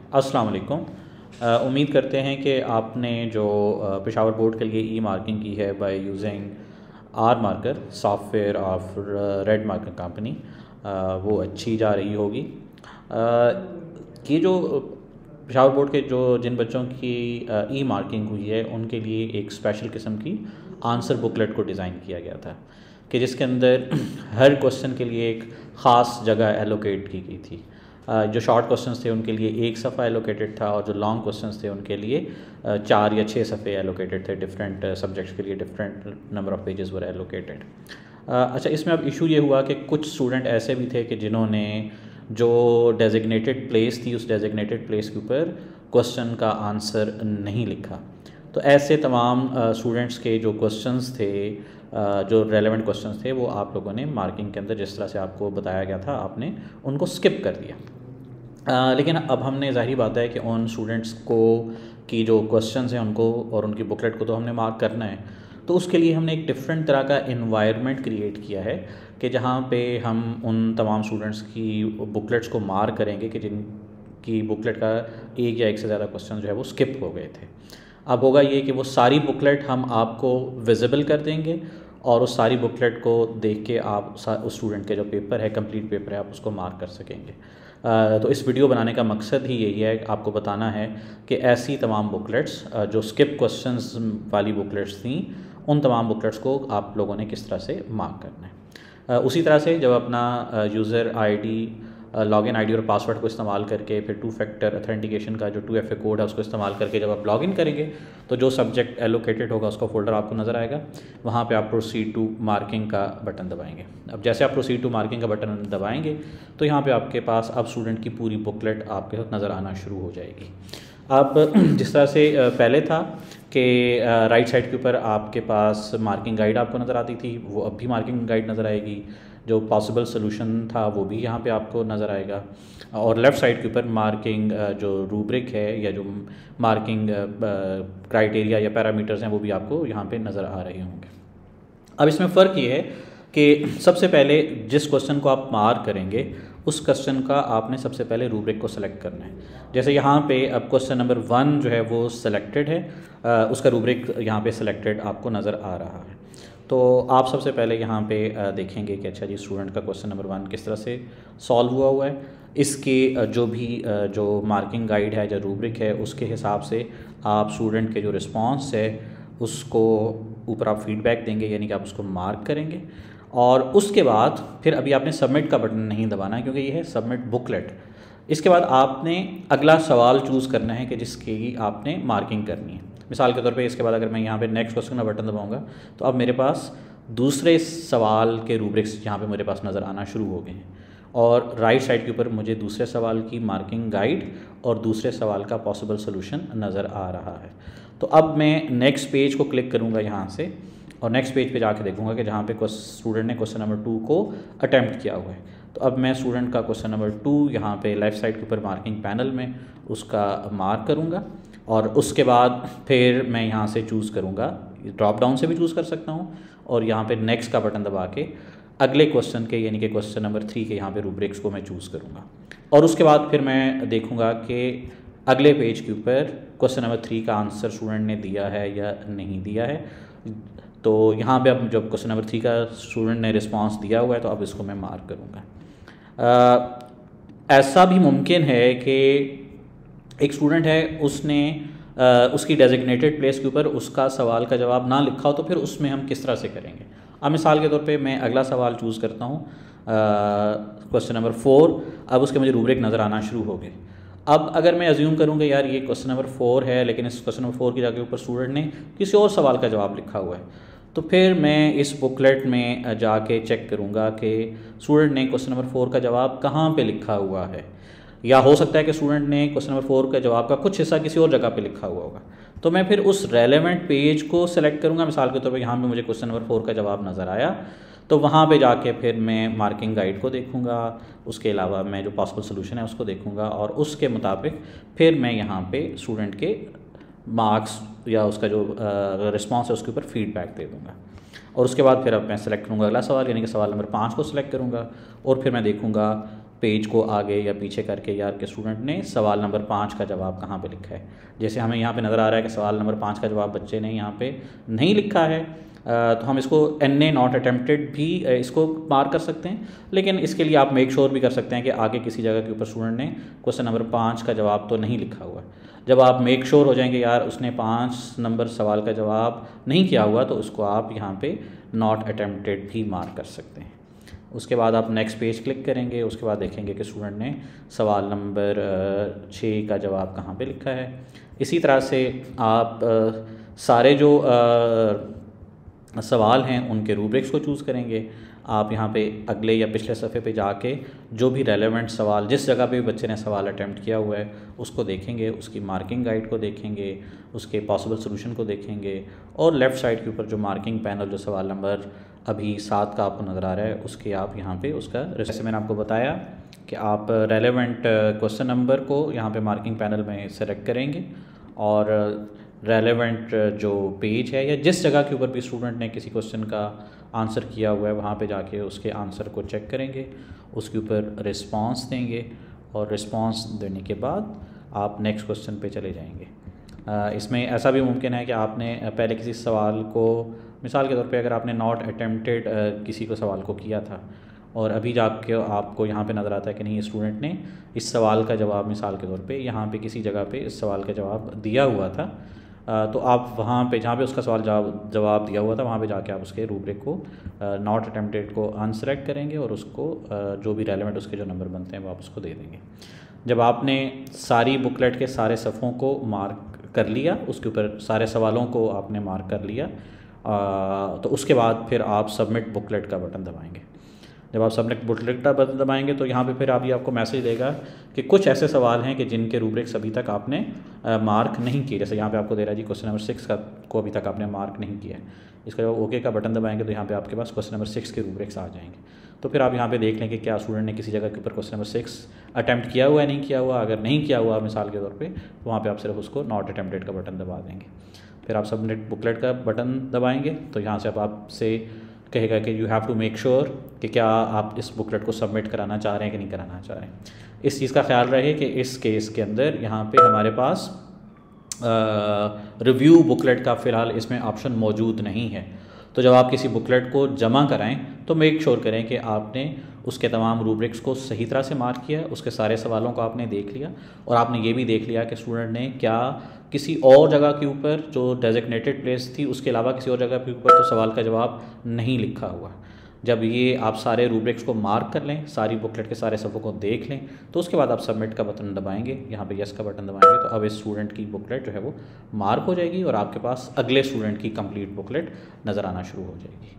अस्सलाम वालेकुम। उम्मीद करते हैं कि आपने जो पेशावर बोर्ड के लिए ई मार्किंग की है by using R marker software of Red Marker company वो अच्छी जा रही होगी। ये जो पेशावर बोर्ड के जिन बच्चों की ई मार्किंग हुई है उनके लिए एक स्पेशल किस्म की आंसर बुकलेट को डिज़ाइन किया गया था कि जिसके अंदर हर क्वेश्चन के लिए एक ख़ास जगह एलोकेट की गई थी। जो शॉर्ट क्वेश्चंस थे उनके लिए एक सफ़ा एलोकेटेड था और जो लॉन्ग क्वेश्चंस थे उनके लिए 4 या 6 सफ़े एलोकेटेड थे। डिफरेंट सब्जेक्ट्स के लिए different number of pages were allocated. अच्छा, इसमें अब इशू ये हुआ कि कुछ स्टूडेंट ऐसे भी थे कि जिन्होंने जो डेजिग्नेटेड प्लेस थी उस डेजिग्नेटेड प्लेस के ऊपर क्वेश्चन का आंसर नहीं लिखा। तो ऐसे तमाम स्टूडेंट्स के जो क्वेश्चंस थे, जो रेलेवेंट क्वेश्चंस थे, वो आप लोगों ने मार्किंग के अंदर जिस तरह से आपको बताया गया था आपने उनको स्किप कर दिया। लेकिन अब हमने ज़ाहिर बात है कि उन स्टूडेंट्स को की जो क्वेश्चंस हैं उनको और उनकी बुकलेट को तो हमने मार्क करना है। तो उसके लिए हमने एक डिफरेंट तरह का इन्वायरमेंट क्रिएट किया है कि जहाँ पे हम उन तमाम स्टूडेंट्स की बुकलेट्स को मार्क करेंगे कि जिनकी बुकलेट का एक या एक से ज़्यादा क्वेश्चन जो है वो स्किप हो गए थे। अब होगा ये कि वो सारी बुकलेट हम आपको विजिबल कर देंगे और उस सारी बुकलेट को देख के आप उस स्टूडेंट के जो पेपर है, कंप्लीट पेपर है, आप उसको मार्क कर सकेंगे। तो इस वीडियो बनाने का मकसद ही यही है, आपको बताना है कि ऐसी तमाम बुकलेट्स जो स्किप क्वेश्चंस वाली बुकलेट्स थी उन तमाम बुकलेट्स को आप लोगों ने किस तरह से मार्क करना है। उसी तरह से जब अपना यूज़र आईडी, लॉगिन आईडी और पासवर्ड को इस्तेमाल करके फिर 2 फैक्टर ऑथेंटिकेशन का जो 2FA कोड है उसको इस्तेमाल करके जब आप लॉगिन करेंगे तो जो सब्जेक्ट एलोकेटेड होगा उसका फ़ोल्डर आपको नज़र आएगा। वहाँ पे आप प्रोसीड टू मार्किंग का बटन दबाएंगे। अब जैसे आप प्रोसीड टू मार्किंग का बटन दबाएंगे तो यहाँ पे आपके पास अब स्टूडेंट की पूरी बुकलेट आपके साथ नज़र आना शुरू हो जाएगी। अब जिस तरह से पहले था कि राइट साइड के ऊपर आपके पास मार्किंग गाइड आपको नज़र आती थी, वो अब भी मार्किंग गाइड नज़र आएगी। जो पॉसिबल सोल्यूशन था वो भी यहाँ पे आपको नज़र आएगा और लेफ़्ट साइड के ऊपर मार्किंग जो रूब्रिक है या जो मार्किंग क्राइटेरिया या पैरामीटर्स हैं वो भी आपको यहाँ पे नज़र आ रहे होंगे। अब इसमें फ़र्क ये है कि सबसे पहले जिस क्वेश्चन को आप मार्क करेंगे उस क्वेश्चन का आपने सबसे पहले रूब्रिक को सेलेक्ट करना है। जैसे यहाँ पे अब क्वेश्चन नंबर 1 जो है वो सिलेक्टेड है, उसका रूब्रिक यहाँ पे सिलेक्टेड आपको नज़र आ रहा है। तो आप सबसे पहले यहाँ पे देखेंगे कि अच्छा जी स्टूडेंट का क्वेश्चन नंबर 1 किस तरह से सॉल्व हुआ है। इसके जो भी जो मार्किंग गाइड है, जो रूब्रिक है, उसके हिसाब से आप स्टूडेंट के जो रिस्पांस है उसको ऊपर आप फीडबैक देंगे, यानी कि आप उसको मार्क करेंगे। और उसके बाद फिर अभी आपने सबमिट का बटन नहीं दबाना है क्योंकि ये है सबमिट बुकलेट। इसके बाद आपने अगला सवाल चूज़ करना है कि जिसकी आपने मार्किंग करनी है। मिसाल के तौर पे इसके बाद अगर मैं यहाँ पे नेक्स्ट क्वेश्चन का बटन दबाऊंगा तो अब मेरे पास दूसरे सवाल के रूब्रिक्स यहाँ पे मेरे पास नज़र आना शुरू हो गए हैं और राइट साइड के ऊपर मुझे दूसरे सवाल की मार्किंग गाइड और दूसरे सवाल का पॉसिबल सोल्यूशन नज़र आ रहा है। तो अब मैं नेक्स्ट पेज को क्लिक करूँगा यहाँ से और नेक्स्ट पेज पे जाके देखूँगा कि जहाँ पे स्टूडेंट ने क्वेश्चन नंबर 2 को अटैम्प्ट किया हुआ है। तो अब मैं स्टूडेंट का क्वेश्चन नंबर 2 यहाँ पे लेफ़्ट साइड के ऊपर मार्किंग पैनल में उसका मार्क करूँगा और उसके बाद फिर मैं यहाँ से चूज़ करूँगा, ड्रॉप डाउन से भी चूज़ कर सकता हूँ और यहाँ पे नेक्स्ट का बटन दबा के अगले क्वेश्चन के यानी कि क्वेश्चन नंबर 3 के यहाँ पे रूब्रिक्स को मैं चूज़ करूँगा। और उसके बाद फिर मैं देखूँगा कि अगले पेज के ऊपर क्वेश्चन नंबर 3 का आंसर स्टूडेंट ने दिया है या नहीं दिया है। तो यहाँ पे अब जब क्वेश्चन नंबर 3 का स्टूडेंट ने रिस्पांस दिया हुआ है तो अब इसको मैं मार्क करूँगा। ऐसा भी मुमकिन है कि एक स्टूडेंट है, उसने उसकी डेजिग्नेटेड प्लेस के ऊपर उसका सवाल का जवाब ना लिखा हो तो फिर उसमें हम किस तरह से करेंगे। अब मिसाल के तौर पे मैं अगला सवाल चूज़ करता हूँ, क्वेश्चन नंबर 4। अब उसके मुझे रूब्रिक नज़र आना शुरू हो गए। अब अगर मैं अज्यूम करूँ कि यार ये क्वेश्चन नंबर 4 है लेकिन इस क्वेश्चन नंबर 4 की जगह ऊपर स्टूडेंट ने किसी और सवाल का जवाब लिखा हुआ है, तो फिर मैं इस बुकलेट में जाके चेक करूँगा कि स्टूडेंट ने क्वेश्चन नंबर 4 का जवाब कहाँ पे लिखा हुआ है। या हो सकता है कि स्टूडेंट ने क्वेश्चन नंबर 4 का जवाब का कुछ हिस्सा किसी और जगह पे लिखा हुआ होगा। तो मैं फिर उस रेलेवेंट पेज को सिलेक्ट करूँगा। मिसाल के तौर पे यहाँ पे मुझे क्वेश्चन नंबर 4 का जवाब नज़र आया तो वहाँ पे जाके फिर मैं मार्किंग गाइड को देखूँगा, उसके अलावा मैं जो पॉसिबल सोल्यूशन है उसको देखूँगा और उसके मुताबिक फिर मैं यहाँ पे स्टूडेंट के मार्क्स या उसका जो रिस्पॉन्स है उसके ऊपर फीडबैक दे दूँगा। और उसके बाद फिर अब मैं सेलेक्ट करूँगा अगला सवाल, यानी कि सवाल नंबर 5 को सिलेक्ट करूँगा और फिर मैं देखूँगा पेज को आगे या पीछे करके यार कि स्टूडेंट ने सवाल नंबर 5 का जवाब कहाँ पे लिखा है। जैसे हमें यहाँ पे नज़र आ रहा है कि सवाल नंबर 5 का जवाब बच्चे ने यहाँ पे नहीं लिखा है, तो हम इसको NA नॉट अटेम्प्टेड भी इसको मार्क कर सकते हैं। लेकिन इसके लिए आप मेक श्योर भी कर सकते हैं कि आगे किसी जगह के ऊपर स्टूडेंट ने क्वेश्चन नंबर 5 का जवाब तो नहीं लिखा हुआ है। जब आप मेक श्योर हो जाएंगे यार उसने 5 नंबर सवाल का जवाब नहीं किया हुआ, तो उसको आप यहाँ पे नॉट अटेम्प्टेड भी मार्क कर सकते हैं। उसके बाद आप नेक्स्ट पेज क्लिक करेंगे, उसके बाद देखेंगे कि स्टूडेंट ने सवाल नंबर 6 का जवाब कहाँ पे लिखा है। इसी तरह से आप सारे जो सवाल हैं उनके रूब्रिक्स को चूज़ करेंगे। आप यहाँ पे अगले या पिछले सफ़े पे जाके जो भी रेलेवेंट सवाल जिस जगह पे बच्चे ने सवाल अटैम्प्ट किया हुआ है उसको देखेंगे, उसकी मार्किंग गाइड को देखेंगे, उसके पॉसिबल सोल्यूशन को देखेंगे, और लेफ़्ट साइड के ऊपर जो मार्किंग पैनल जो सवाल नंबर अभी 7 का आपको नज़र आ रहा है उसके आप यहाँ पे उसका, जैसे मैंने आपको बताया कि आप रेलेवेंट क्वेश्चन नंबर को यहाँ पे मार्किंग पैनल में सेलेक्ट करेंगे और रेलेवेंट जो पेज है या जिस जगह के ऊपर भी स्टूडेंट ने किसी क्वेश्चन का आंसर किया हुआ है वहाँ पे जाके उसके आंसर को चेक करेंगे, उसके ऊपर रिस्पांस देंगे, और रिस्पांस देने के बाद आप नेक्स्ट क्वेश्चन पे चले जाएंगे। इसमें ऐसा भी मुमकिन है कि आपने पहले किसी सवाल को, मिसाल के तौर पे अगर आपने नॉट अटेम्प्टेड किसी को सवाल को किया था और अभी जाके आपको यहाँ पे नज़र आता है कि नहीं स्टूडेंट ने इस सवाल का जवाब मिसाल के तौर पे यहाँ पे किसी जगह पे इस सवाल का जवाब दिया हुआ था, तो आप वहाँ पे जहाँ पे उसका सवाल जवाब दिया हुआ था वहाँ पे जाके आप उसके रूब्रिक को नॉट अटेम्प्टेड को अनसेलेक्ट करेंगे और उसको जो भी रेलेवेंट उसके जो नंबर बनते हैं वो आप उसको दे देंगे। जब आपने सारी बुकलेट के सारे सफ़ों को मार्क कर लिया, उसके ऊपर सारे सवालों को आपने मार्क कर लिया, तो उसके बाद फिर आप सबमिट बुकलेट का बटन दबाएंगे। जब आप सबमिट बुकलेट का बटन दबाएंगे तो यहाँ पे फिर आपको मैसेज देगा कि कुछ ऐसे सवाल हैं कि जिनके रूब्रिक्स अभी तक आपने मार्क नहीं किए। जैसे यहाँ पे आपको दे रहा है जी क्वेश्चन नंबर 6 का को अभी तक आपने मार्क नहीं किया है। इसका जब ओके का बटन दबाएंगे तो यहाँ पे आपके पास क्वेश्चन नंबर 6 के रूब्रिक्स आ जाएंगे। तो फिर आप यहाँ पे देख लें कि क्या स्टूडेंट ने किसी जगह के ऊपर क्वेश्चन नंबर 6 अटैम्प्ट किया हुआ है, नहीं किया हुआ। अगर नहीं किया हुआ मिसाल के तौर पर, तो वहाँ पर आप सिर्फ उसको नॉट अटेम्प्टेड का बटन दबा देंगे। फिर आप सबमिट बुकलेट का बटन दबाएँगे तो यहाँ से अब आपसे कहेगा कि you have to make sure कि क्या आप इस बुकलेट को सबमिट कराना चाह रहे हैं कि नहीं कराना चाह रहे हैं। इस चीज़ का ख्याल रहे कि इस केस के अंदर यहाँ पे हमारे पास रिव्यू बुकलेट का फ़िलहाल इसमें ऑप्शन मौजूद नहीं है। तो जब आप किसी बुकलेट को जमा कराएं तो मेक श्योर करें कि आपने उसके तमाम रूब्रिक्स को सही तरह से मार्क किया, उसके सारे सवालों को आपने देख लिया, और आपने ये भी देख लिया कि स्टूडेंट ने क्या किसी और जगह के ऊपर जो डेजिग्नेटेड प्लेस थी उसके अलावा किसी और जगह के ऊपर तो सवाल का जवाब नहीं लिखा हुआ। जब ये आप सारे रूब्रिक्स को मार्क कर लें, सारी बुकलेट के सारे सफ़ों को देख लें, तो उसके बाद आप सबमिट का बटन दबाएंगे, यहाँ पे यस का बटन दबाएंगे, तो अब इस स्टूडेंट की बुकलेट जो है वो मार्क हो जाएगी और आपके पास अगले स्टूडेंट की कंप्लीट बुकलेट नज़र आना शुरू हो जाएगी।